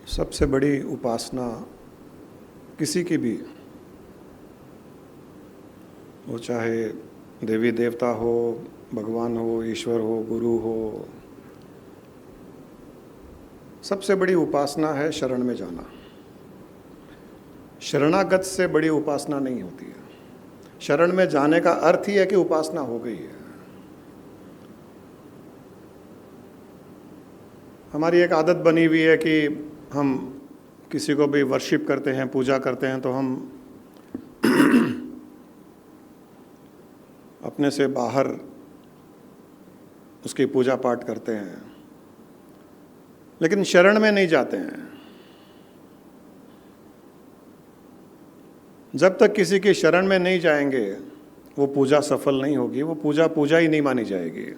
सबसे बड़ी उपासना किसी की भी, वो चाहे देवी देवता हो, भगवान हो, ईश्वर हो, गुरु हो, सबसे बड़ी उपासना है शरण में जाना। शरणागत से बड़ी उपासना नहीं होती है। शरण में जाने का अर्थ ही है कि उपासना हो गई है। हमारी एक आदत बनी हुई है कि हम किसी को भी वर्शिप करते हैं, पूजा करते हैं, तो हम अपने से बाहर उसकी पूजा पाठ करते हैं, लेकिन शरण में नहीं जाते हैं। जब तक किसी की शरण में नहीं जाएंगे वो पूजा सफल नहीं होगी, वो पूजा ही नहीं मानी जाएगी।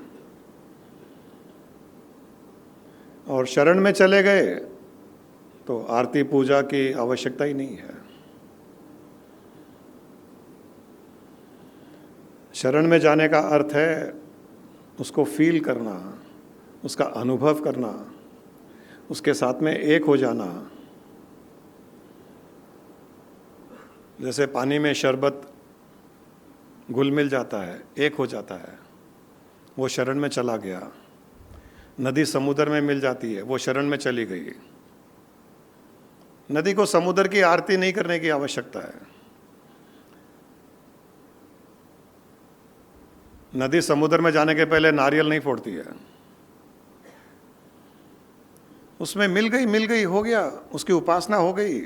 और शरण में चले गए तो आरती पूजा की आवश्यकता ही नहीं है। शरण में जाने का अर्थ है उसको फील करना, उसका अनुभव करना, उसके साथ में एक हो जाना। जैसे पानी में शरबत घुल मिल जाता है, एक हो जाता है, वो शरण में चला गया। नदी समुद्र में मिल जाती है, वो शरण में चली गई। नदी को समुद्र की आरती नहीं करने की आवश्यकता है। नदी समुद्र में जाने के पहले नारियल नहीं फोड़ती है। उसमें मिल गई हो गया, उसकी उपासना हो गई।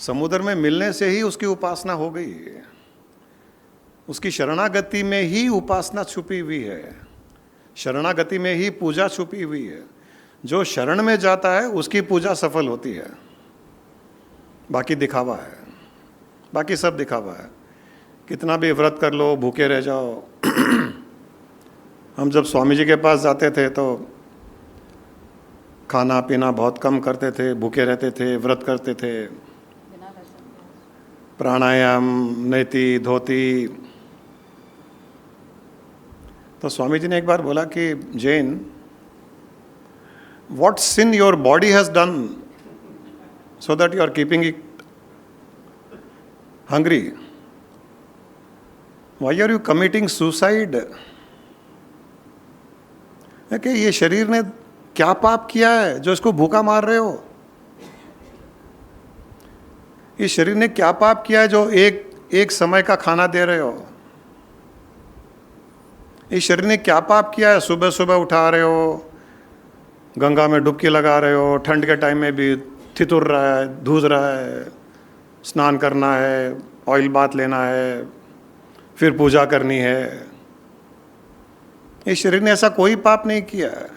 समुद्र में मिलने से ही उसकी उपासना हो गई। उसकी शरणागति में ही उपासना छुपी हुई है, शरणागति में ही पूजा छुपी हुई है। जो शरण में जाता है उसकी पूजा सफल होती है। बाकी दिखावा है, बाकी सब दिखावा है। कितना भी व्रत कर लो, भूखे रह जाओ। हम जब स्वामी जी के पास जाते थे तो खाना पीना बहुत कम करते थे, भूखे रहते थे, व्रत करते थे, प्राणायाम, नेति, धोती। तो स्वामी जी ने एक बार बोला कि जैन, what sin your body has done so that you are keeping it hungry? Why are you committing suicide? कि ये शरीर ने क्या पाप किया है जो इसको भूखा मार रहे हो? इस शरीर ने क्या पाप किया है जो एक समय का खाना दे रहे हो? इस शरीर ने क्या पाप किया है सुबह सुबह उठा रहे हो, गंगा में डुबकी लगा रहे हो, ठंड के टाइम में भी थितुर रहा है, धूज रहा है, स्नान करना है, ऑयल बाथ लेना है, फिर पूजा करनी है। इस शरीर ने ऐसा कोई पाप नहीं किया है।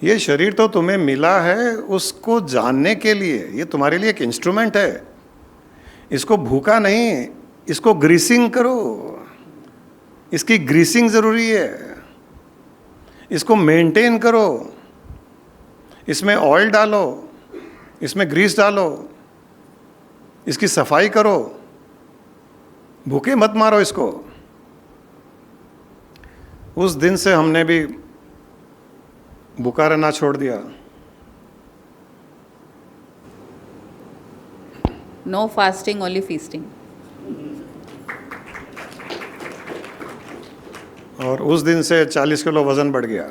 ये शरीर तो तुम्हें मिला है उसको जानने के लिए, ये तुम्हारे लिए एक इंस्ट्रूमेंट है। इसको भूखा नहीं, इसको ग्रीसिंग करो। इसकी ग्रीसिंग जरूरी है। इसको मेंटेन करो, इसमें ऑयल डालो, इसमें ग्रीस डालो, इसकी सफाई करो। भूखे मत मारो इसको। उस दिन से हमने भी भूखा रहना छोड़ दिया। No fasting, only feasting. और उस दिन से 40 किलो वजन बढ़ गया।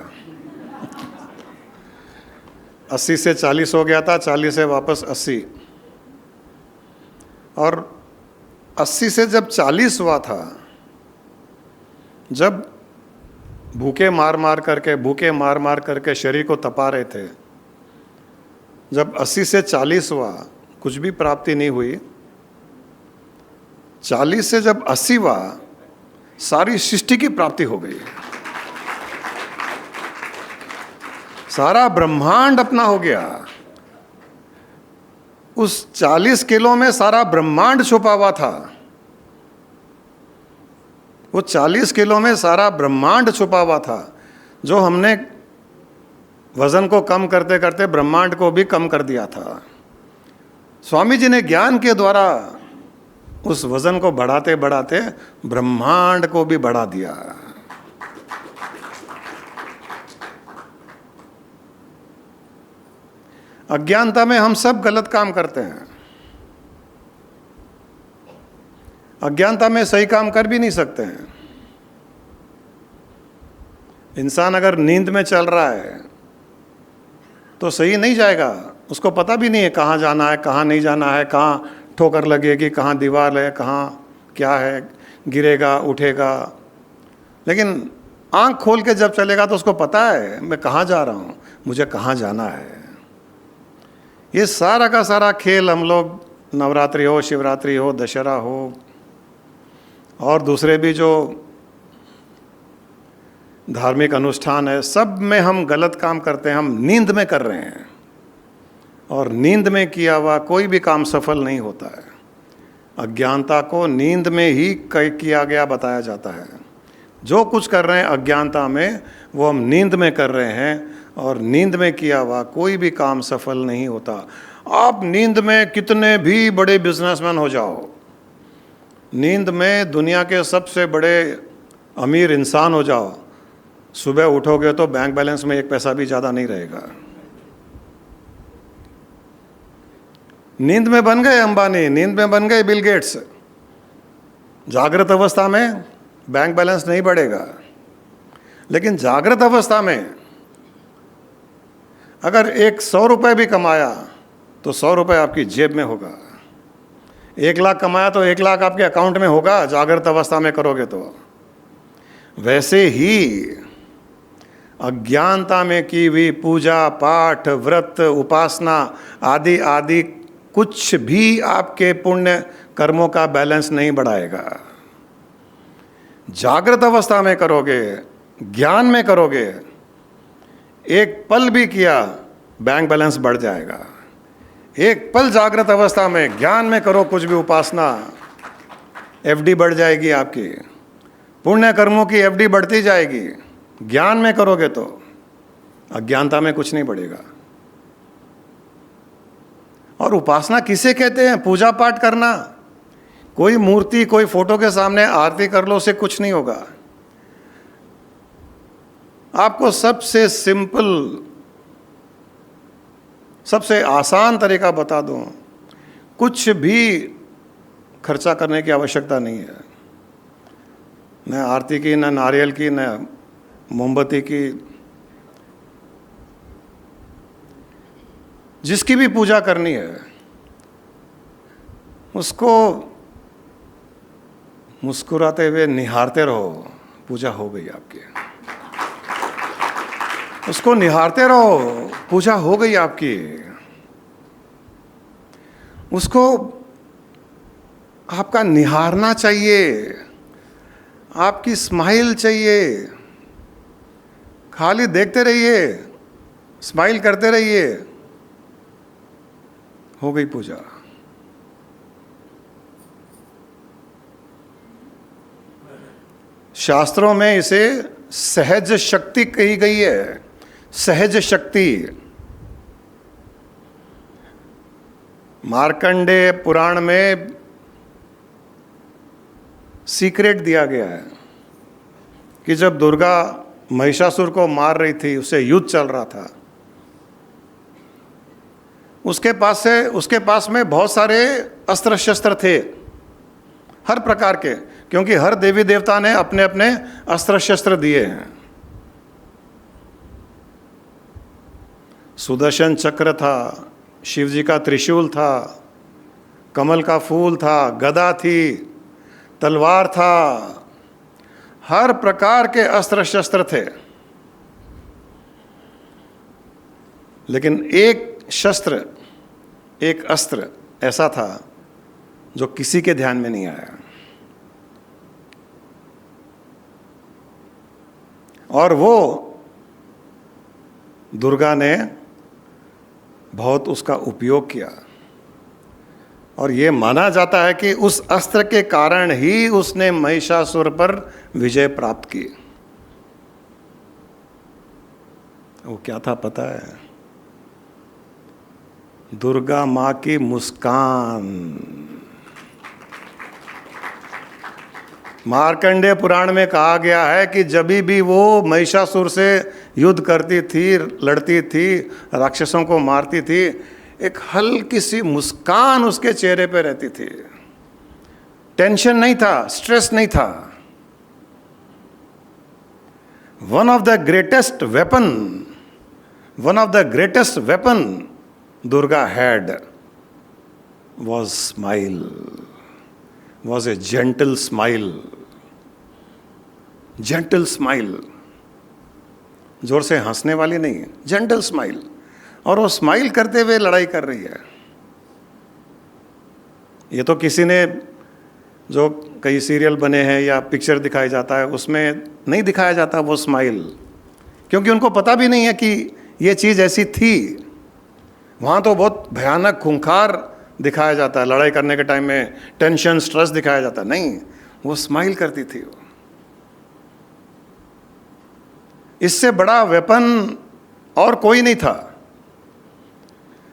80 से 40 हो गया था, 40 से वापस 80, और 80 से जब 40 हुआ था, जब भूखे मार मार करके शरीर को तपा रहे थे, जब 80 से 40 हुआ, कुछ भी प्राप्ति नहीं हुई। 40 से जब 80 हुआ, सारी सृष्टि की प्राप्ति हो गई। सारा ब्रह्मांड अपना हो गया। उस 40 किलो में सारा ब्रह्मांड छुपा हुआ था। वो 40 किलो में सारा ब्रह्मांड छुपा हुआ था, जो हमने वजन को कम करते करते ब्रह्मांड को भी कम कर दिया था। स्वामी जी ने ज्ञान के द्वारा उस वजन को बढ़ाते बढ़ाते ब्रह्मांड को भी बढ़ा दिया। अज्ञानता में हम सब गलत काम करते हैं। अज्ञानता में सही काम कर भी नहीं सकते हैं। इंसान अगर नींद में चल रहा है तो सही नहीं जाएगा, उसको पता भी नहीं है कहाँ जाना है, कहाँ नहीं जाना है, कहाँ ठोकर लगेगी, कहाँ दीवार है, कहाँ क्या है, गिरेगा उठेगा। लेकिन आंख खोल के जब चलेगा तो उसको पता है मैं कहाँ जा रहा हूँ, मुझे कहाँ जाना है। ये सारा का सारा खेल हम लोग नवरात्रि हो, शिवरात्रि हो, दशहरा हो और दूसरे भी जो धार्मिक अनुष्ठान है, सब में हम गलत काम करते हैं। हम नींद में कर रहे हैं और नींद में किया हुआ कोई भी काम सफल नहीं होता है। अज्ञानता को नींद में ही किया गया बताया जाता है। जो कुछ कर रहे हैं अज्ञानता में वो हम नींद में कर रहे हैं और नींद में किया हुआ कोई भी काम सफल नहीं होता। आप नींद में कितने भी बड़े बिजनेसमैन हो जाओ, नींद में दुनिया के सबसे बड़े अमीर इंसान हो जाओ, सुबह उठोगे तो बैंक बैलेंस में 1 पैसा भी ज़्यादा नहीं रहेगा। नींद में बन गए अंबानी, नींद में बन गए बिल गेट्स, जागृत अवस्था में बैंक बैलेंस नहीं बढ़ेगा। लेकिन जागृत अवस्था में अगर 100 रुपये भी कमाया तो 100 रुपये आपकी जेब में होगा। 1 लाख कमाया तो 1 लाख आपके अकाउंट में होगा, जागृत अवस्था में करोगे तो। वैसे ही अज्ञानता में की हुई पूजा पाठ, व्रत, उपासना आदि आदि कुछ भी आपके पुण्य कर्मों का बैलेंस नहीं बढ़ाएगा। जागृत अवस्था में करोगे, ज्ञान में करोगे, एक पल भी किया बैंक बैलेंस बढ़ जाएगा। एक पल जागृत अवस्था में ज्ञान में करो कुछ भी उपासना, एफडी बढ़ जाएगी आपकी, पुण्य कर्मों की एफडी बढ़ती जाएगी। ज्ञान में करोगे तो अज्ञानता में कुछ नहीं बढ़ेगा। और उपासना किसे कहते हैं? पूजा पाठ करना। कोई मूर्ति, कोई फोटो के सामने आरती कर लो, उससे कुछ नहीं होगा। आपको सबसे सिंपल, सबसे आसान तरीका बता दूं, कुछ भी खर्चा करने की आवश्यकता नहीं है। न आरती की, न नारियल की, न मोमबत्ती की। जिसकी भी पूजा करनी है उसको मुस्कुराते हुए निहारते रहो, पूजा हो गई आपकी। उसको निहारते रहो, पूजा हो गई आपकी। उसको आपका निहारना चाहिए, आपकी स्माइल चाहिए। खाली देखते रहिए, स्माइल करते रहिए, हो गई पूजा। शास्त्रों में इसे सहज शक्ति कही गई है। सहज शक्ति। मार्कंडेय पुराण में सीक्रेट दिया गया है कि जब दुर्गा महिषासुर को मार रही थी, उससे युद्ध चल रहा था, उसके पास में बहुत सारे अस्त्र शस्त्र थे, हर प्रकार के, क्योंकि हर देवी देवता ने अपने अपने अस्त्र शस्त्र दिए हैं। सुदर्शन चक्र था, शिव जी का त्रिशूल था, कमल का फूल था, गदा थी, तलवार था, हर प्रकार के अस्त्र शस्त्र थे। लेकिन एक शस्त्र, एक अस्त्र ऐसा था जो किसी के ध्यान में नहीं आया, और वो दुर्गा ने बहुत उसका उपयोग किया। और ये माना जाता है कि उस अस्त्र के कारण ही उसने महिषासुर पर विजय प्राप्त की। वो क्या था पता है? दुर्गा माँ की मुस्कान। मार्कंडेय पुराण में कहा गया है कि जब भी वो महिषासुर से युद्ध करती थी, लड़ती थी, राक्षसों को मारती थी, एक हल्की सी मुस्कान उसके चेहरे पे रहती थी। टेंशन नहीं था, स्ट्रेस नहीं था। One of the greatest weapon Durga had was smile, was a gentle smile, gentle smile, जोर से हंसने वाली नहीं, जेंटल स्माइल। और वो स्माइल करते हुए लड़ाई कर रही है। ये तो किसी ने, जो कई सीरियल बने हैं या पिक्चर दिखाया जाता है, उसमें नहीं दिखाया जाता वो स्माइल, क्योंकि उनको पता भी नहीं है कि ये चीज़ ऐसी थी। वहाँ तो बहुत भयानक खूंखार दिखाया जाता है, लड़ाई करने के टाइम में टेंशन, स्ट्रेस दिखाया जाता है। नहीं, वो स्माइल करती थी। इससे बड़ा वेपन और कोई नहीं था।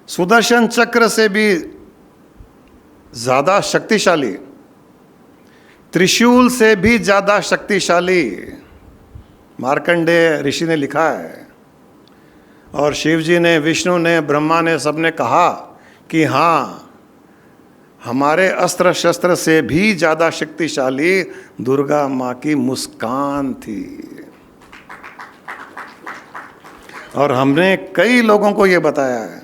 सुदर्शन चक्र से भी ज्यादा शक्तिशाली, त्रिशूल से भी ज्यादा शक्तिशाली मार्कंडेय ऋषि ने लिखा है। और शिव जी ने, विष्णु ने, ब्रह्मा ने, सबने कहा कि हाँ, हमारे अस्त्र शस्त्र से भी ज्यादा शक्तिशाली दुर्गा माँ की मुस्कान थी। और हमने कई लोगों को ये बताया है,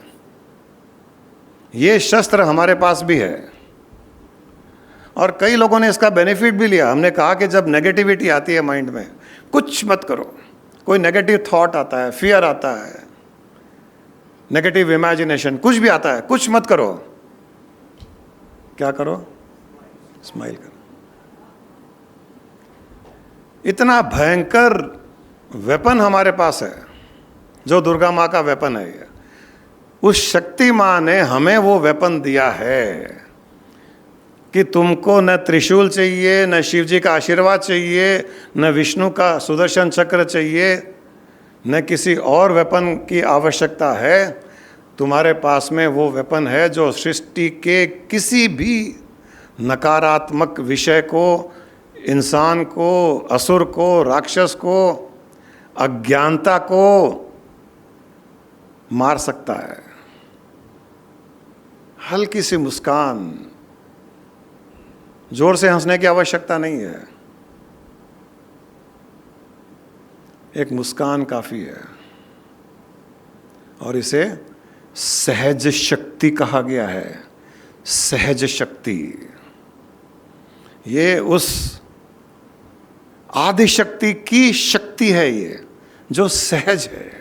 ये शस्त्र हमारे पास भी है। और कई लोगों ने इसका बेनिफिट भी लिया। हमने कहा कि जब नेगेटिविटी आती है माइंड में, कुछ मत करो। कोई नेगेटिव थॉट आता है, फियर आता है, नेगेटिव इमेजिनेशन, कुछ भी आता है, कुछ मत करो। क्या करो? स्माइल करो। इतना भयंकर वेपन हमारे पास है, जो दुर्गा माँ का वेपन है। ये उस शक्ति माँ ने हमें वो वेपन दिया है कि तुमको न त्रिशूल चाहिए, न शिव जी का आशीर्वाद चाहिए, न विष्णु का सुदर्शन चक्र चाहिए, न किसी और वेपन की आवश्यकता है। तुम्हारे पास में वो वेपन है जो सृष्टि के किसी भी नकारात्मक विषय को, इंसान को, असुर को, राक्षस को, अज्ञानता को मार सकता है। हल्की सी मुस्कान, जोर से हंसने की आवश्यकता नहीं है, एक मुस्कान काफी है। और इसे सहज शक्ति कहा गया है। सहज शक्ति, ये उस आदि शक्ति की शक्ति है, ये जो सहज है,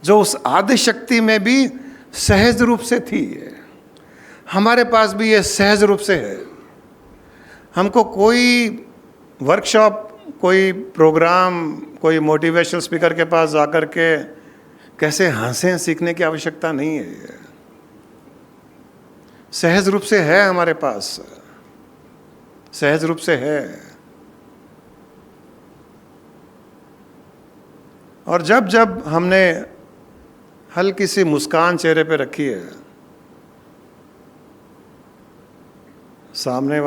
जो उस आदि शक्ति में भी सहज रूप से थी। हमारे पास भी ये सहज रूप से है। हमको कोई वर्कशॉप, कोई प्रोग्राम, कोई मोटिवेशनल स्पीकर के पास जाकर के कैसे हंसें सीखने की आवश्यकता नहीं है। सहज रूप से है हमारे पास, सहज रूप से है। और जब जब हमने हल्की सी मुस्कान चेहरे पे रखी है, सामने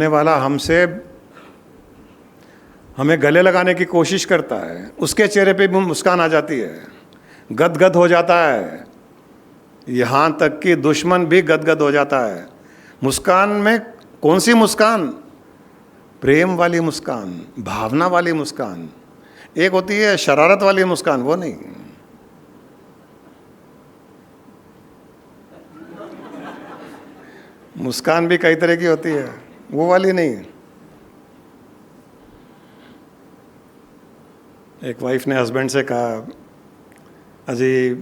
वाला हमसे, हमें गले लगाने की कोशिश करता है, उसके चेहरे पे भी मुस्कान आ जाती है, गदगद हो जाता है। यहाँ तक कि दुश्मन भी गदगद हो जाता है। मुस्कान में कौन सी मुस्कान? प्रेम वाली मुस्कान, भावना वाली मुस्कान। एक होती है शरारत वाली मुस्कान, वो नहीं। मुस्कान भी कई तरह की होती है, वो वाली नहीं। एक वाइफ ने हस्बैंड से कहा, अजी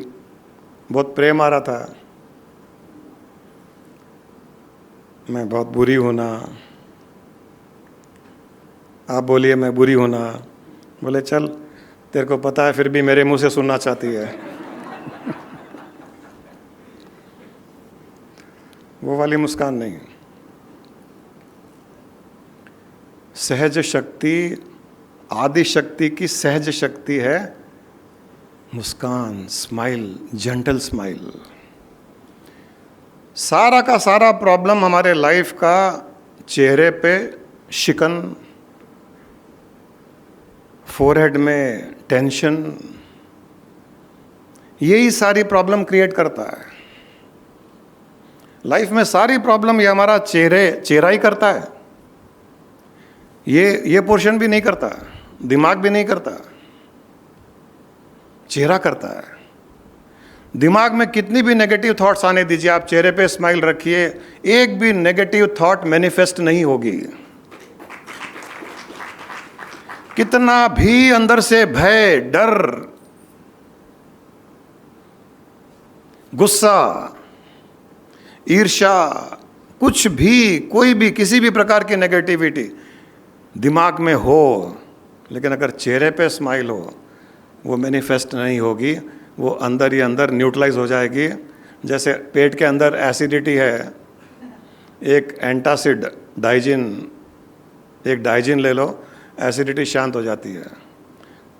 बहुत प्रेम आ रहा था, मैं बहुत बुरी हूँ ना। आप बोलिए मैं बुरी हूँ ना। बोले चल, तेरे को पता है फिर भी मेरे मुंह से सुनना चाहती है। वो वाली मुस्कान नहीं। सहज शक्ति, आदि शक्ति की सहज शक्ति है मुस्कान, स्माइल, जेंटल स्माइल। सारा का सारा प्रॉब्लम हमारे लाइफ का चेहरे पे शिकन, फोरहेड में टेंशन, यही सारी प्रॉब्लम क्रिएट करता है। लाइफ में सारी प्रॉब्लम ये हमारा चेहरा ही करता है। ये पोर्शन भी नहीं करता, दिमाग भी नहीं करता, चेहरा करता है। दिमाग में कितनी भी नेगेटिव थॉट्स आने दीजिए, आप चेहरे पे स्माइल रखिए, एक भी नेगेटिव थॉट मैनिफेस्ट नहीं होगी। कितना भी अंदर से भय, डर, गुस्सा, ईर्ष्या, कुछ भी, कोई भी, किसी भी प्रकार की नेगेटिविटी दिमाग में हो, लेकिन अगर चेहरे पे स्माइल हो, वो मैनिफेस्ट नहीं होगी, वो अंदर ही अंदर न्यूट्रलाइज हो जाएगी। जैसे पेट के अंदर एसिडिटी है, एक एंटासिड डाइजिन ले लो, एसिडिटी शांत हो जाती है।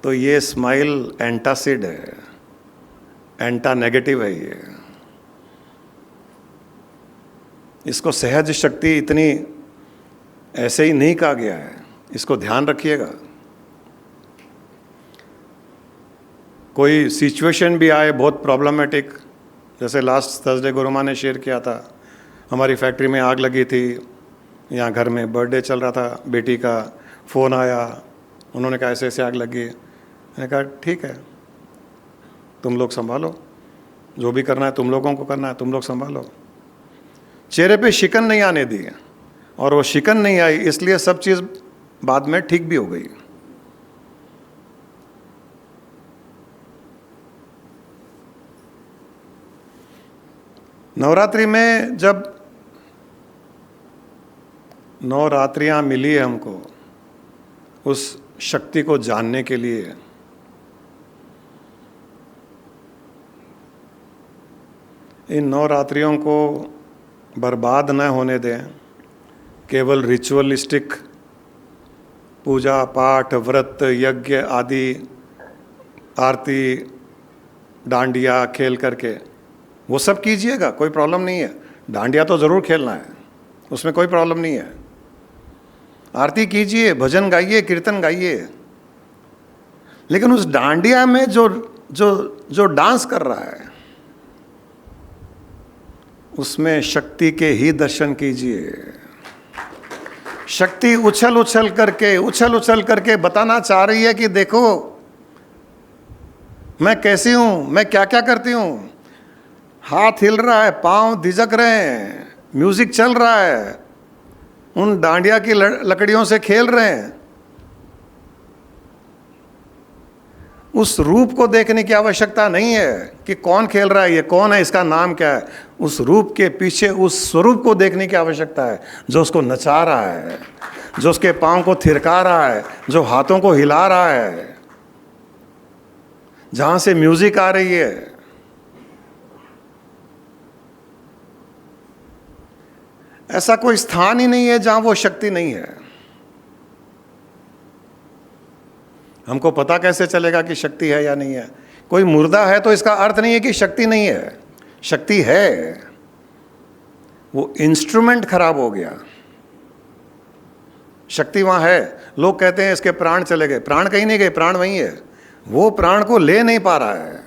तो ये स्माइल एंटासिड है, एंटा नेगेटिव है ये। इसको सहज शक्ति इतनी ऐसे ही नहीं कहा गया है, इसको ध्यान रखिएगा। कोई सिचुएशन भी आए बहुत प्रॉब्लमेटिक, जैसे लास्ट थर्सडे गुरु माँ ने शेयर किया था, हमारी फैक्ट्री में आग लगी थी, यहाँ घर में बर्थडे चल रहा था बेटी का, फ़ोन आया, उन्होंने कहा ऐसे ऐसे आग लगी। मैंने कहा ठीक है, तुम लोग संभालो, जो भी करना है तुम लोगों को करना है, तुम लोग संभालो। चेहरे पे शिकन नहीं आने दी, और वो शिकन नहीं आई, इसलिए सब चीज़ बाद में ठीक भी हो गई। नवरात्रि में जब 9 रात्रियां मिली है हमको उस शक्ति को जानने के लिए, इन 9 रात्रियों को बर्बाद न होने दें। केवल रिचुअलिस्टिक पूजा पाठ, व्रत, यज्ञ आदि, आरती, डांडिया खेल करके वो सब कीजिएगा, कोई प्रॉब्लम नहीं है। डांडिया तो ज़रूर खेलना है, उसमें कोई प्रॉब्लम नहीं है। आरती कीजिए, भजन गाइए, कीर्तन गाइए, लेकिन उस डांडिया में जो डांस कर रहा है उसमें शक्ति के ही दर्शन कीजिए। शक्ति उछल उछल करके बताना चाह रही है कि देखो मैं कैसी हूं, मैं क्या क्या करती हूं। हाथ हिल रहा है, पांव धिजक रहे हैं, म्यूजिक चल रहा है, उन डांडिया की लकड़ियों से खेल रहे हैं। उस रूप को देखने की आवश्यकता नहीं है कि कौन खेल रहा है, ये कौन है, इसका नाम क्या है। उस रूप के पीछे उस स्वरूप को देखने की आवश्यकता है, जो उसको नचा रहा है, जो उसके पांव को थिरका रहा है, जो हाथों को हिला रहा है, जहां से म्यूजिक आ रही है। ऐसा कोई स्थान ही नहीं है जहां वो शक्ति नहीं है। हमको पता कैसे चलेगा कि शक्ति है या नहीं है? कोई मुर्दा है तो इसका अर्थ नहीं है कि शक्ति नहीं है, शक्ति है। वो इंस्ट्रूमेंट खराब हो गया, शक्ति वहां है। लोग कहते हैं इसके प्राण चले गए, प्राण कहीं नहीं गए, प्राण वहीं है। वो प्राण को ले नहीं पा रहा है,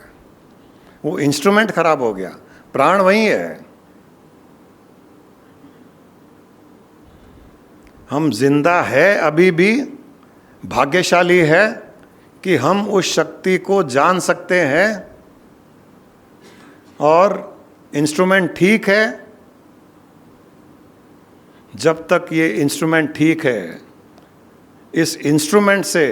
वो इंस्ट्रूमेंट खराब हो गया, प्राण वहीं है। हम जिंदा है अभी भी, भाग्यशाली है कि हम उस शक्ति को जान सकते हैं। और इंस्ट्रूमेंट ठीक है, जब तक ये इंस्ट्रूमेंट ठीक है, इस इंस्ट्रूमेंट से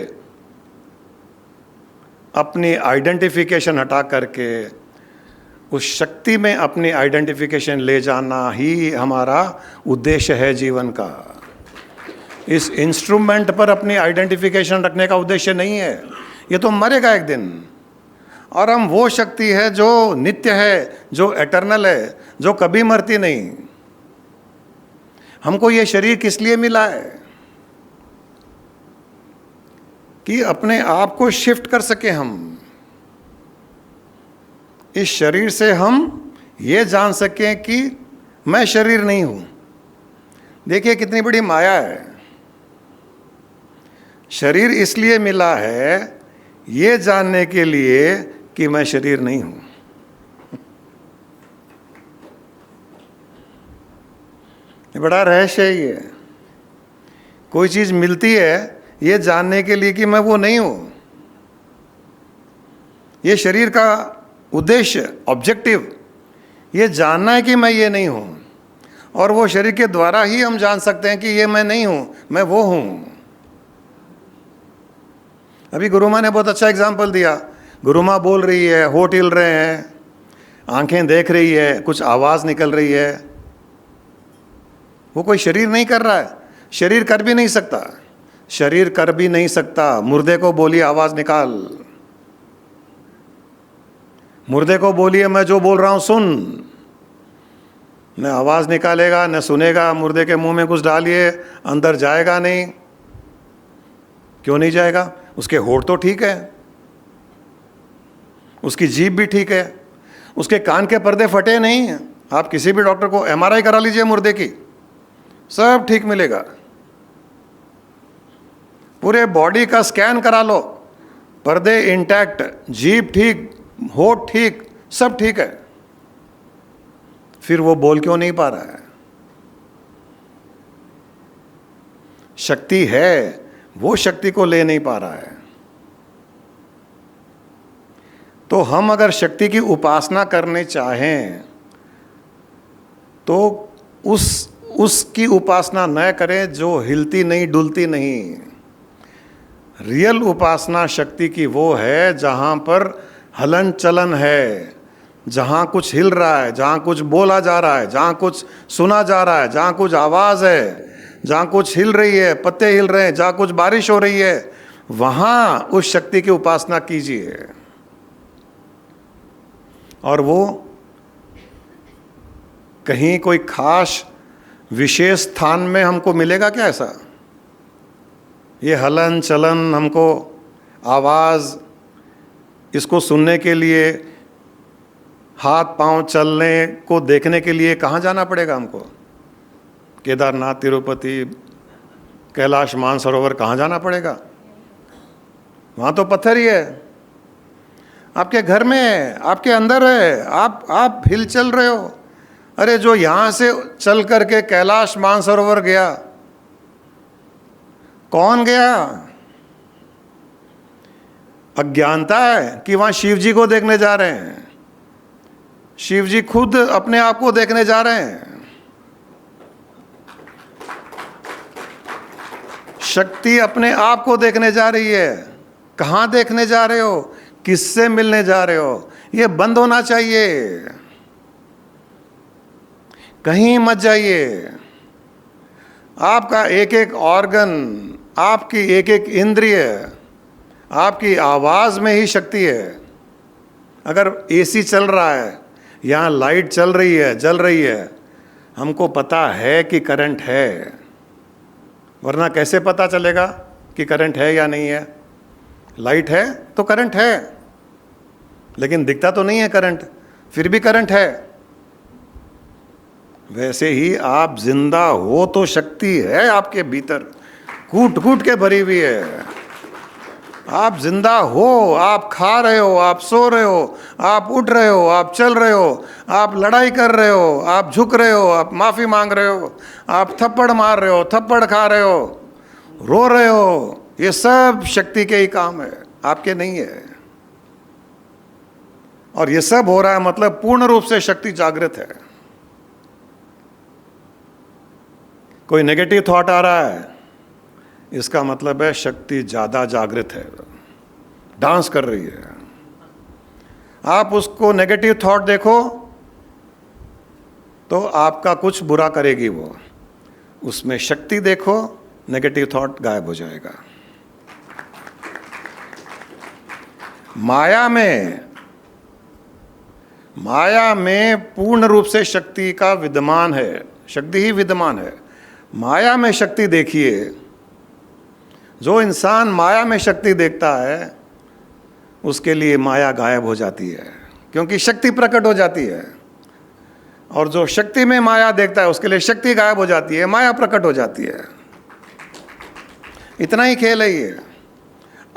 अपनी आइडेंटिफिकेशन हटा करके उस शक्ति में अपनी आइडेंटिफिकेशन ले जाना ही हमारा उद्देश्य है जीवन का। इस इंस्ट्रूमेंट पर अपनी आइडेंटिफिकेशन रखने का उद्देश्य नहीं है। ये तो मरेगा एक दिन, और हम वो शक्ति है जो नित्य है, जो एटर्नल है, जो कभी मरती नहीं। हमको ये शरीर किस लिए मिला है? कि अपने आप को शिफ्ट कर सके हम। इस शरीर से हम ये जान सकें कि मैं शरीर नहीं हूं। देखिए कितनी बड़ी माया है। शरीर इसलिए मिला है ये जानने के लिए कि मैं शरीर नहीं हूं। ये बड़ा रहस्य है। ये कोई चीज मिलती है ये जानने के लिए कि मैं वो नहीं हूं। ये शरीर का उद्देश्य, ऑब्जेक्टिव, ये जानना है कि मैं ये नहीं हूं। और वो शरीर के द्वारा ही हम जान सकते हैं कि ये मैं नहीं हूं, मैं वो हूं। अभी गुरु माँ ने बहुत अच्छा एग्जाम्पल दिया। गुरु माँ बोल रही है, होठ हिल रहे हैं, आंखें देख रही है, कुछ आवाज निकल रही है। वो कोई शरीर नहीं कर रहा है, शरीर कर भी नहीं सकता, शरीर कर भी नहीं सकता। मुर्दे को बोलिए आवाज निकाल, मुर्दे को बोलिए मैं जो बोल रहा हूं सुन, न आवाज निकालेगा न सुनेगा। मुर्दे के मुंह में कुछ डालिए अंदर जाएगा नहीं। क्यों नहीं जाएगा? उसके होठ तो ठीक है, उसकी जीभ भी ठीक है, उसके कान के पर्दे फटे नहीं हैं। आप किसी भी डॉक्टर को एमआरआई करा लीजिए मुर्दे की, सब ठीक मिलेगा। पूरे बॉडी का स्कैन करा लो, पर्दे इंटैक्ट, जीभ ठीक, होठ ठीक, सब ठीक है। फिर वो बोल क्यों नहीं पा रहा है? शक्ति है, वो शक्ति को ले नहीं पा रहा है। तो हम अगर शक्ति की उपासना करने चाहें तो उसकी उपासना न करें जो हिलती नहीं डुलती नहीं। रियल उपासना शक्ति की वो है जहां पर हलन चलन है, जहां कुछ हिल रहा है, जहां कुछ बोला जा रहा है, जहां कुछ सुना जा रहा है, जहां कुछ आवाज है, जहां कुछ हिल रही है, पत्ते हिल रहे हैं, जहां कुछ बारिश हो रही है, वहां उस शक्ति की उपासना कीजिए। और वो कहीं कोई खास विशेष स्थान में हमको मिलेगा क्या? ऐसा ये हलन चलन, हमको आवाज, इसको सुनने के लिए, हाथ पांव चलने को देखने के लिए कहाँ जाना पड़ेगा हमको? केदारनाथ, तिरुपति, कैलाश, मानसरोवर कहाँ जाना पड़ेगा? वहाँ तो पत्थर ही है, आपके घर में है, आपके अंदर है। आप हिल चल रहे हो। अरे जो यहाँ से चल करके कैलाश मानसरोवर गया, कौन गया? अज्ञानता है कि वहाँ शिव जी को देखने जा रहे हैं। शिव जी खुद अपने आप को देखने जा रहे हैं। शक्ति अपने आप को देखने जा रही है। कहाँ देखने जा रहे हो? किससे मिलने जा रहे हो? ये बंद होना चाहिए। कहीं मत जाइए। आपका एक एक ऑर्गन, आपकी एक एक इंद्रिय, आपकी आवाज में ही शक्ति है। अगर एसी चल रहा है, यहाँ लाइट चल रही है, जल रही है, हमको पता है कि करंट है, वरना कैसे पता चलेगा कि करंट है या नहीं है? लाइट है तो करंट है, लेकिन दिखता तो नहीं है करंट, फिर भी करंट है। वैसे ही आप जिंदा हो तो शक्ति है आपके भीतर, कूट कूट के भरी हुई है। आप जिंदा हो, आप खा रहे हो, आप सो रहे हो, आप उठ रहे हो, आप चल रहे हो, आप लड़ाई कर रहे हो, आप झुक रहे हो, आप माफ़ी मांग रहे हो, आप थप्पड़ मार रहे हो, थप्पड़ खा रहे हो, रो रहे हो। ये सब शक्ति के ही काम है, आपके नहीं है। और ये सब हो रहा है मतलब पूर्ण रूप से शक्ति जागृत है। कोई नेगेटिव थॉट आ रहा है, इसका मतलब है शक्ति ज़्यादा जागृत है, डांस कर रही है। आप उसको नेगेटिव थॉट देखो तो आपका कुछ बुरा करेगी वो, उसमें शक्ति देखो, नेगेटिव थॉट गायब हो जाएगा। माया में पूर्ण रूप से शक्ति का विद्यमान है, शक्ति ही विद्यमान है। माया में शक्ति देखिए। जो इंसान माया में शक्ति देखता है उसके लिए माया गायब हो जाती है, क्योंकि शक्ति प्रकट हो जाती है। और जो शक्ति में माया देखता है उसके लिए शक्ति गायब हो जाती है, माया प्रकट हो जाती है। इतना ही खेल है ये।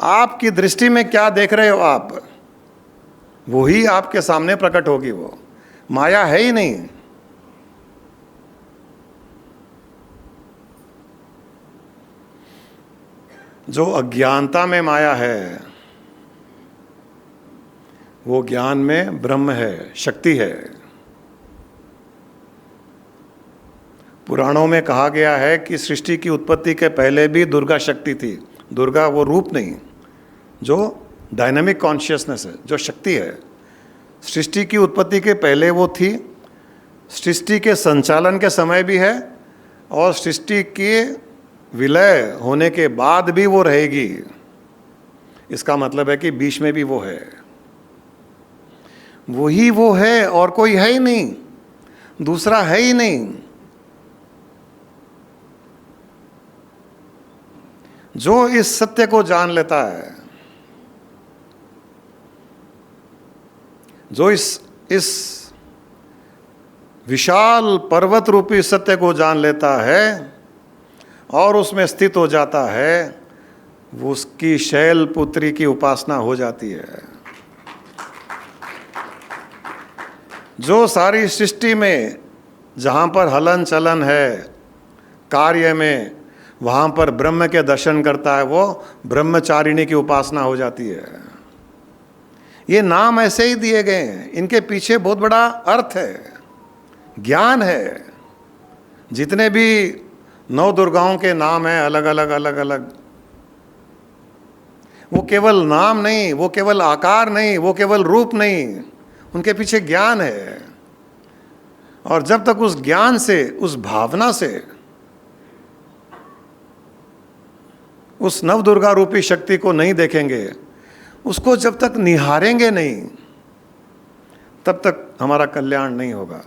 आपकी दृष्टि में क्या देख रहे हो आप, वही आपके सामने प्रकट होगी। वो माया है ही नहीं। जो अज्ञानता में माया है, वो ज्ञान में ब्रह्म है, शक्ति है। पुराणों में कहा गया है कि सृष्टि की उत्पत्ति के पहले भी दुर्गा शक्ति थी। दुर्गा वो रूप नहीं, जो डायनामिक कॉन्शियसनेस है, जो शक्ति है। सृष्टि की उत्पत्ति के पहले वो थी, सृष्टि के संचालन के समय भी है, और सृष्टि के विलय होने के बाद भी वो रहेगी। इसका मतलब है कि बीच में भी वो है। वही वो है और कोई है ही नहीं, दूसरा है ही नहीं। जो इस सत्य को जान लेता है, जो इस विशाल पर्वत रूपी सत्य को जान लेता है और उसमें स्थित हो जाता है, वो उसकी शैल पुत्री की उपासना हो जाती है। जो सारी सृष्टि में जहाँ पर हलन चलन है कार्य में, वहाँ पर ब्रह्म के दर्शन करता है, वो ब्रह्मचारिणी की उपासना हो जाती है। ये नाम ऐसे ही दिए गए हैं, इनके पीछे बहुत बड़ा अर्थ है, ज्ञान है। जितने भी 9 दुर्गाओं के नाम हैं अलग अलग, वो केवल नाम नहीं, वो केवल आकार नहीं, वो केवल रूप नहीं, उनके पीछे ज्ञान है। और जब तक उस ज्ञान से, उस भावना से, उस नव दुर्गा रूपी शक्ति को नहीं देखेंगे, उसको जब तक निहारेंगे नहीं, तब तक हमारा कल्याण नहीं होगा।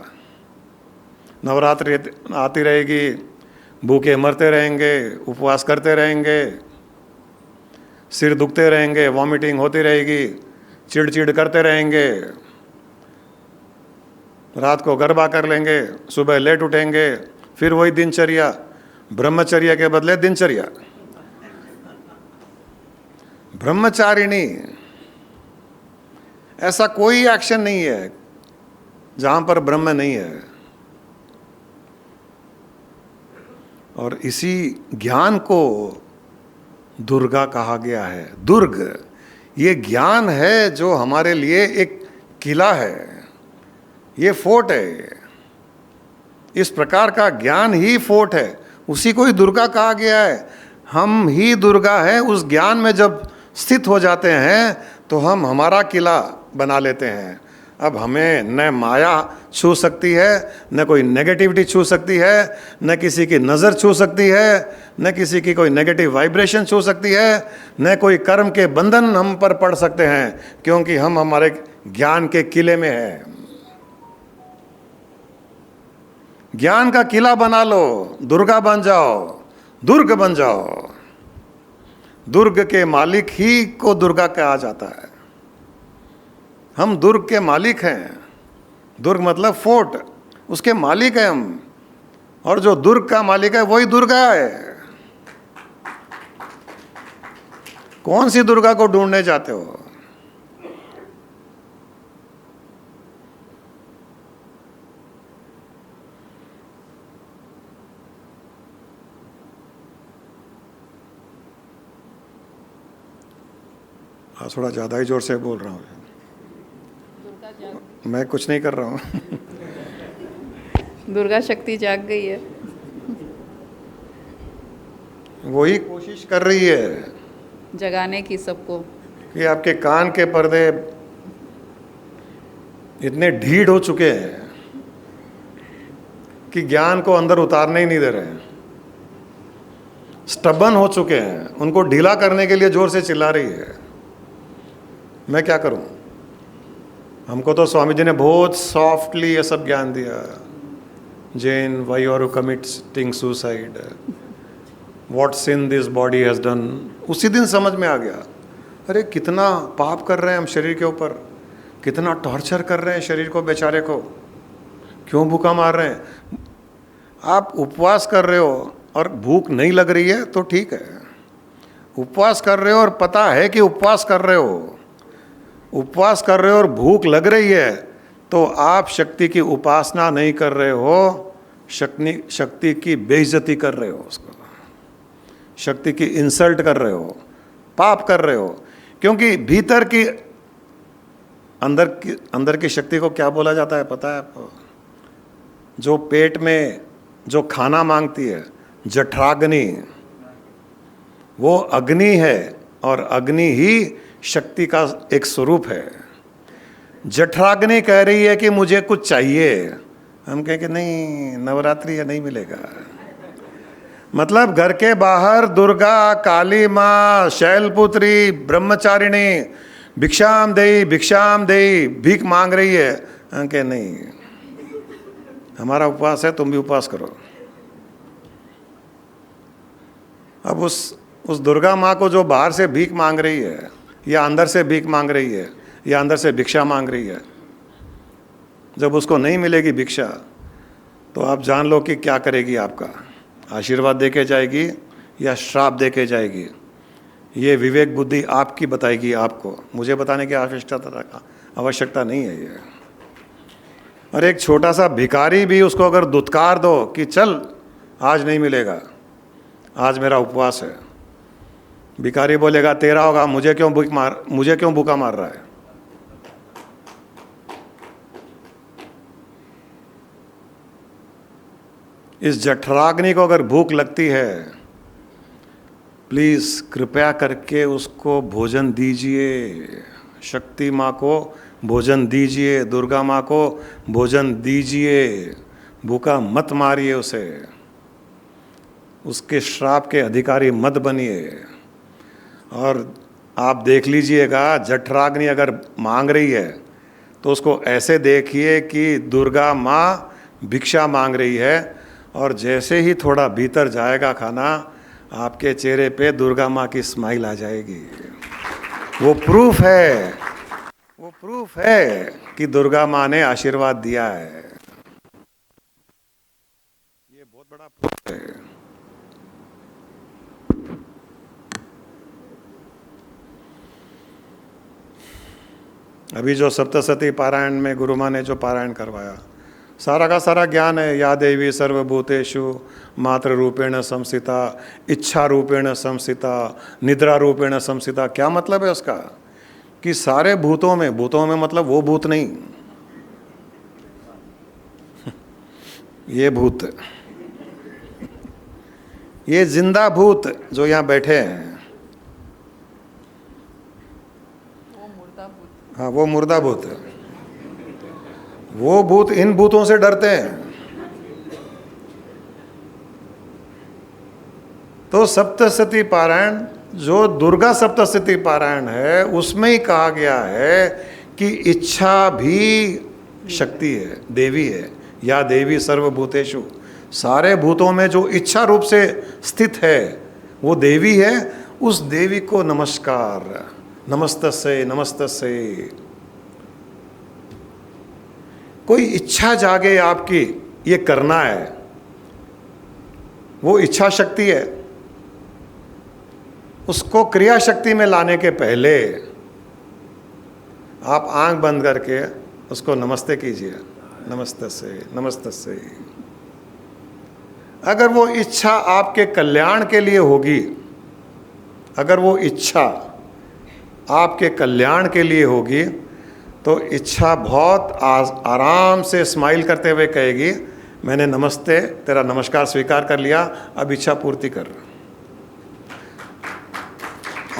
नवरात्रि आती रहेगी, भूखे मरते रहेंगे, उपवास करते रहेंगे, सिर दुखते रहेंगे, वॉमिटिंग होती रहेगी, चिड़चिड़ करते रहेंगे, रात को गरबा कर लेंगे, सुबह लेट उठेंगे, फिर वही दिनचर्या, ब्रह्मचर्या के बदले दिनचर्या। ब्रह्मचारिणी, ऐसा कोई एक्शन नहीं है जहां पर ब्रह्म नहीं है। और इसी ज्ञान को दुर्गा कहा गया है। दुर्ग, ये ज्ञान है जो हमारे लिए एक किला है, ये फोर्ट है। इस प्रकार का ज्ञान ही फोर्ट है, उसी को ही दुर्गा कहा गया है। हम ही दुर्गा है। उस ज्ञान में जब स्थित हो जाते हैं तो हम हमारा किला बना लेते हैं। अब हमें न माया छू सकती है, न कोई नेगेटिविटी छू सकती है, न किसी की नज़र छू सकती है, न किसी की कोई नेगेटिव वाइब्रेशन छू सकती है, न कोई कर्म के बंधन हम पर पड़ सकते हैं, क्योंकि हम हमारे ज्ञान के किले में हैं। ज्ञान का किला बना लो, दुर्गा बन जाओ, दुर्ग बन जाओ। दुर्ग के मालिक ही को दुर्गा कहा जाता है। हम दुर्ग के मालिक हैं। दुर्ग मतलब फोर्ट, उसके मालिक हैं हम। और जो दुर्ग का मालिक है वही दुर्गा है। कौन सी दुर्गा को ढूंढने जाते हो? थोड़ा ज़्यादा ही जोर से बोल रहा हूँ। मैं कुछ नहीं कर रहा हूँ। दुर्गा शक्ति जाग गई है। वही कोशिश कर रही है जगाने की सबको। कि आपके कान के पर्दे इतने ढीठ हो चुके हैं कि ज्ञान को अंदर उतारने ही नहीं दे रहे हैं। स्टबन हो चुके हैं, उनको ढीला करने के लिए जोर से चिल्ला रही है। मैं क्या करूं? हमको तो स्वामी जी ने बहुत सॉफ्टली ये सब ज्ञान दिया। जैन, why are you committing suicide, what sin this body has done. उसी दिन समझ में आ गया, अरे कितना पाप कर रहे हैं हम शरीर के ऊपर, कितना टॉर्चर कर रहे हैं शरीर को, बेचारे को क्यों भूखा मार रहे हैं। आप उपवास कर रहे हो और भूख नहीं लग रही है तो ठीक है, उपवास कर रहे हो और पता है कि उपवास कर रहे हो, उपवास कर रहे हो और भूख लग रही है, तो आप शक्ति की उपासना नहीं कर रहे हो, शक्ति की बेइज्जती कर रहे हो, उसको शक्ति की इंसल्ट कर रहे हो, पाप कर रहे हो। क्योंकि भीतर की अंदर की शक्ति को क्या बोला जाता है पता है आपको? जो पेट में जो खाना मांगती है, जठराग्नि, वो अग्नि है और अग्नि ही शक्ति का एक स्वरूप है। जठराग्नि कह रही है कि मुझे कुछ चाहिए, हम कहें कि नहीं, नवरात्रि है, नहीं मिलेगा। मतलब घर के बाहर दुर्गा, काली माँ, शैलपुत्री, ब्रह्मचारिणी भिक्षाम देई भीख मांग रही है, हम कहें नहीं, हमारा उपवास है, तुम भी उपवास करो। अब उस दुर्गा माँ को जो बाहर से भीख मांग रही है या अंदर से भीख मांग रही है या अंदर से भिक्षा मांग रही है, जब उसको नहीं मिलेगी भिक्षा, तो आप जान लो कि क्या करेगी, आपका आशीर्वाद देके जाएगी या श्राप देके जाएगी। ये विवेक बुद्धि आपकी बताएगी आपको, मुझे बताने की आवश्यकता नहीं है ये। और एक छोटा सा भिखारी भी उसको अगर दुत्कार दो कि चल आज नहीं मिलेगा, आज मेरा उपवास है, भिखारी बोलेगा तेरा होगा, मुझे क्यों भूखा मार रहा है। इस जठराग्नि को अगर भूख लगती है, प्लीज कृपया करके उसको भोजन दीजिए, शक्ति माँ को भोजन दीजिए, दुर्गा माँ को भोजन दीजिए, भूखा मत मारिए उसे, उसके श्राप के अधिकारी मत बनिए। और आप देख लीजिएगा, जठराग्नि अगर मांग रही है तो उसको ऐसे देखिए कि दुर्गा माँ भिक्षा मांग रही है, और जैसे ही थोड़ा भीतर जाएगा खाना, आपके चेहरे पे दुर्गा माँ की स्माइल आ जाएगी। वो प्रूफ है कि दुर्गा माँ ने आशीर्वाद दिया है। ये बहुत बड़ा प्रूफ है। अभी जो सप्तशती पारायण में गुरु माँ ने जो पारायण करवाया, सारा का सारा ज्ञान है। या देवी सर्वभूतेषु मात्र रूपेण संस्थिता, इच्छा रूपेण संस्थिता, निद्रा रूपेण संस्थिता। क्या मतलब है उसका? कि सारे भूतों में मतलब वो भूत नहीं, ये भूत, ये जिंदा भूत जो यहाँ बैठे हैं, हाँ वो मुर्दा भूत है। वो भूत इन भूतों से डरते हैं। तो सप्तशती पारायण, जो दुर्गा सप्तशती पारायण है, उसमें ही कहा गया है कि इच्छा भी शक्ति है, देवी है। या देवी सर्वभूतेषु, सारे भूतों में जो इच्छा रूप से स्थित है वो देवी है। उस देवी को नमस्कार, नमस्तस्यै नमस्तस्यै। कोई इच्छा जागे आपकी, ये करना है, वो इच्छा शक्ति है। उसको क्रिया शक्ति में लाने के पहले आप आंख बंद करके उसको नमस्ते कीजिए, नमस्तस्यै नमस्तस्यै। अगर वो इच्छा आपके कल्याण के लिए होगी, अगर वो इच्छा आपके कल्याण के लिए होगी, तो इच्छा बहुत आराम से स्माइल करते हुए कहेगी, मैंने नमस्ते, तेरा नमस्कार स्वीकार कर लिया, अब इच्छा पूर्ति कर।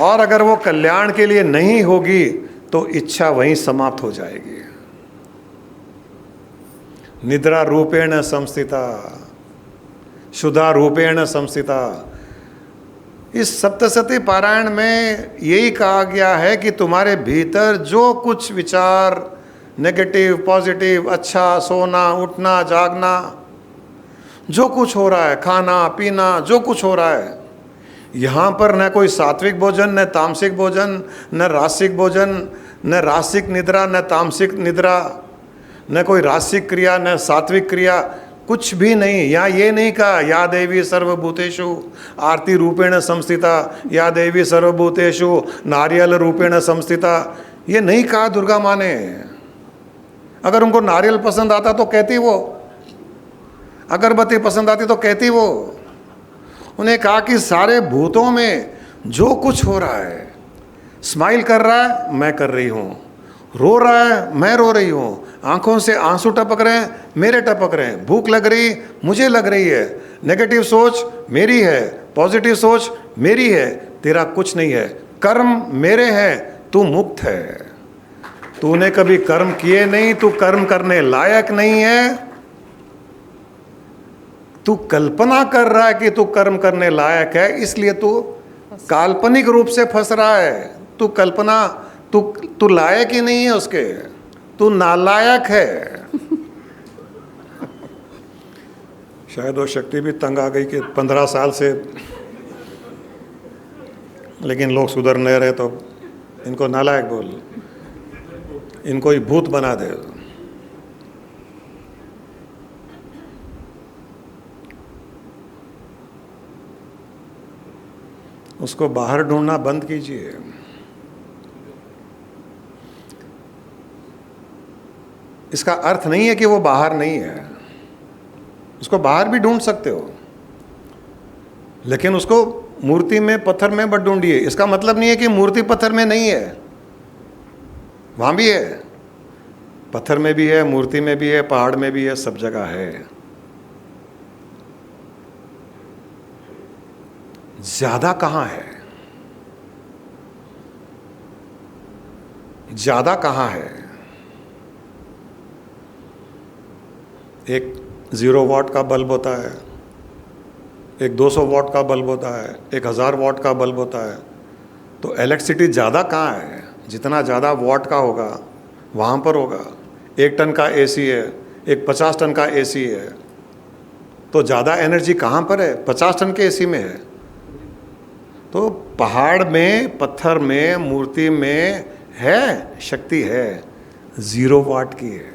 और अगर वो कल्याण के लिए नहीं होगी तो इच्छा वहीं समाप्त हो जाएगी। निद्रा रूपेण संस्थिता, शुद्धा रूपेण संस्थिता। इस सप्तशती पारायण में यही कहा गया है कि तुम्हारे भीतर जो कुछ विचार, नेगेटिव पॉजिटिव, अच्छा, सोना उठना जागना, जो कुछ हो रहा है, खाना पीना, जो कुछ हो रहा है, यहाँ पर न कोई सात्विक भोजन, न तामसिक भोजन, न रासिक भोजन, न रासिक निद्रा, न तामसिक निद्रा, न कोई रासिक क्रिया, न सात्विक क्रिया, कुछ भी नहीं। यहाँ ये नहीं कहा या देवी सर्वभूतेषु आरती रूपेण संस्थिता, या देवी सर्वभूतेषु नारियल रूपेण संस्थिता, ये नहीं कहा दुर्गा माँ ने। अगर उनको नारियल पसंद आता तो कहती वो, अगरबत्ती पसंद आती तो कहती वो। उन्हें कहा कि सारे भूतों में जो कुछ हो रहा है, स्माइल कर रहा है मैं कर रही हूँ, रो रहा है मैं रो रही हूँ, आंखों से आंसू टपक रहे हैं मेरे टपक रहे हैं, भूख लग रही मुझे लग रही है, नेगेटिव सोच मेरी है, पॉजिटिव सोच मेरी है, तेरा कुछ नहीं है, कर्म मेरे हैं, तू मुक्त है। तूने कभी कर्म किए नहीं, तू कर्म करने लायक नहीं है। तू कल्पना कर रहा है कि तू कर्म करने लायक है, इसलिए तू काल्पनिक रूप से फंस रहा है। तू कल्पना, तू लायक ही नहीं है उसके, तू नालायक है। शायद वो शक्ति भी तंग आ गई कि 15 साल से, लेकिन लोग सुधर नहीं रहे तो इनको नालायक बोल, इनको ही भूत बना दे। उसको बाहर ढूंढना बंद कीजिए। इसका अर्थ नहीं है कि वो बाहर नहीं है, उसको बाहर भी ढूंढ सकते हो, लेकिन उसको मूर्ति में पत्थर में मत ढूंढिए। इसका मतलब नहीं है कि मूर्ति पत्थर में नहीं है, वहां भी है, पत्थर में भी है, मूर्ति में भी है, पहाड़ में भी है, सब जगह है। ज्यादा कहां है, ज्यादा कहां है? एक 0 वाट का बल्ब होता है, एक 200 वाट का बल्ब होता है, एक 1000 वाट का बल्ब होता है। तो इलेक्ट्रिसिटी ज़्यादा कहाँ है? जितना ज़्यादा वाट का होगा वहाँ पर होगा। 1 टन का एसी है, एक 50 टन का एसी है, तो ज़्यादा एनर्जी कहाँ पर है? 50 टन के एसी में है। तो पहाड़ में, पत्थर में, मूर्ति में है शक्ति, है 0 वाट की है।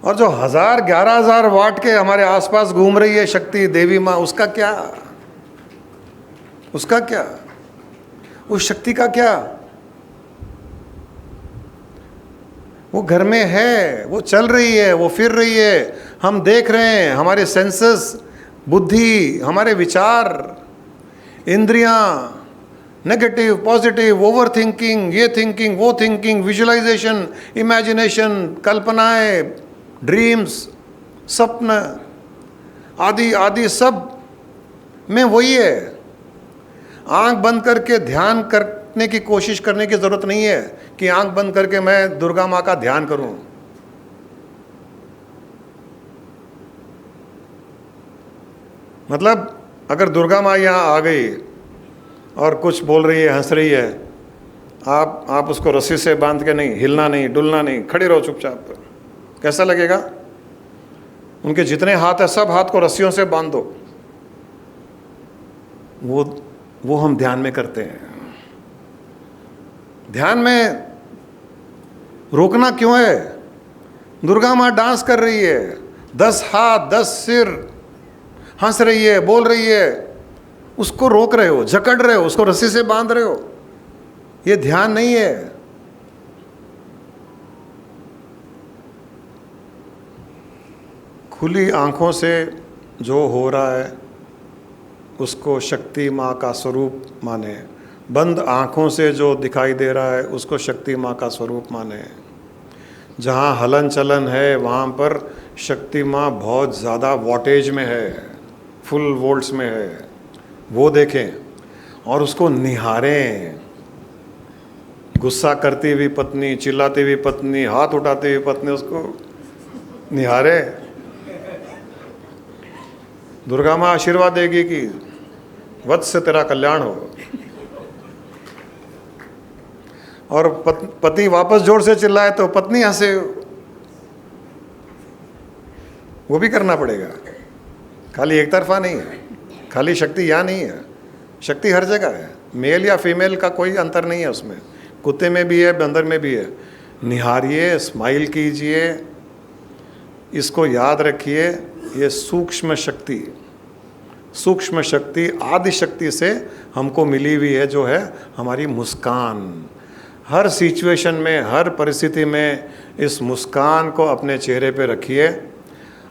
और जो 1000-11,000 वाट के हमारे आसपास घूम रही है शक्ति, देवी माँ, उसका क्या? उसका क्या? उस शक्ति का क्या? वो घर में है, वो चल रही है, वो फिर रही है, हम देख रहे हैं, हमारे सेंसेस, बुद्धि, हमारे विचार, इंद्रियां, नेगेटिव, पॉजिटिव, ओवर थिंकिंग, ये थिंकिंग, वो थिंकिंग, विजुअलाइजेशन, इमेजिनेशन, कल्पनाएं, ड्रीम्स, स्वप्न आदि आदि, सब में वही है। आंख बंद करके ध्यान करने की कोशिश करने की जरूरत नहीं है कि आंख बंद करके मैं दुर्गा माँ का ध्यान करूं। मतलब अगर दुर्गा माँ यहाँ आ गई और कुछ बोल रही है, हंस रही है, आप उसको रस्सी से बांध के नहीं, हिलना नहीं, डुलना नहीं, खड़े रहो चुपचाप, कैसा लगेगा? उनके जितने हाथ है सब हाथ को रस्सियों से बांध दो। वो हम ध्यान में करते हैं। ध्यान में रोकना क्यों है? दुर्गा माँ डांस कर रही है, 10 हाथ 10 सिर, हंस रही है, बोल रही है, उसको रोक रहे हो, जकड़ रहे हो, उसको रस्सी से बांध रहे हो। ये ध्यान नहीं है। खुली आंखों से जो हो रहा है उसको शक्ति माँ का स्वरूप माने, बंद आंखों से जो दिखाई दे रहा है उसको शक्ति माँ का स्वरूप माने। जहाँ हलन चलन है वहाँ पर शक्ति माँ बहुत ज़्यादा वॉटेज में है, फुल वोल्ट्स में है, वो देखें और उसको निहारें। गुस्सा करती हुई पत्नी, चिल्लाती हुई पत्नी, हाथ उठाती हुई पत्नी, उसको निहारें। दुर्गा माँ आशीर्वाद देगी कि वत्स से तेरा कल्याण हो। और पति वापस जोर से चिल्लाए तो पत्नी हंसे, वो भी करना पड़ेगा। खाली एक तरफा नहीं है, खाली शक्ति यहाँ नहीं है, शक्ति हर जगह है। मेल या फीमेल का कोई अंतर नहीं है उसमें। कुत्ते में भी है, बंदर में भी है। निहारिए, स्माइल कीजिए, इसको याद रखिए। ये सूक्ष्म शक्ति आदि शक्ति से हमको मिली हुई है, जो है हमारी मुस्कान। हर सिचुएशन में, हर परिस्थिति में इस मुस्कान को अपने चेहरे पे रखिए,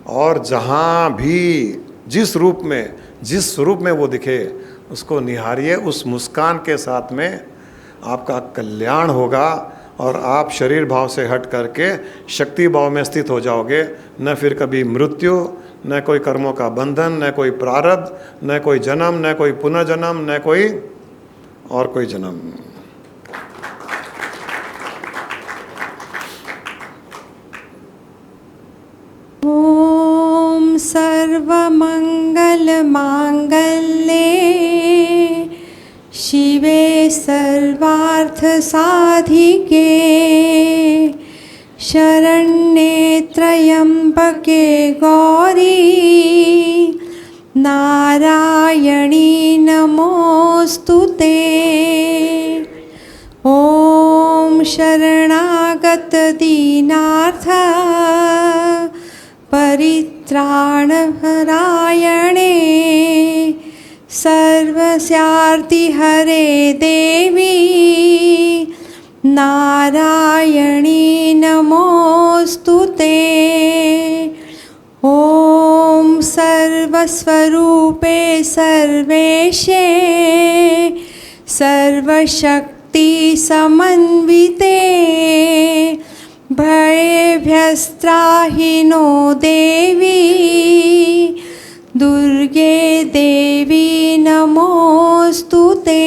और जहाँ भी जिस रूप में वो दिखे उसको निहारिए। उस मुस्कान के साथ में आपका कल्याण होगा और आप शरीर भाव से हट करके शक्ति भाव में स्थित हो जाओगे। न फिर कभी मृत्यु, न कोई कर्मों का बंधन, न कोई प्रारब्ध, न कोई जन्म, न कोई पुनर्जन्म, न कोई और कोई जन्म। ॐ सर्वमङ्गलमाङ्गल्ये शिवे सर्वार्थसाधिके शरण्ये त्र्यम्बके गौरी नारायणी नमोऽस्तुते। ॐ शरणागत दीनार्थ परित्राणपरायणे सर्वस्यार्ति हरे देवी नारायणी नमोऽस्तुते। ॐ सर्वस्वरूपे सर्वेशे सर्वशक्ति समन्विते भयेभ्यस्त्राहि नो देवी दुर्गे देवी नमोऽस्तुते।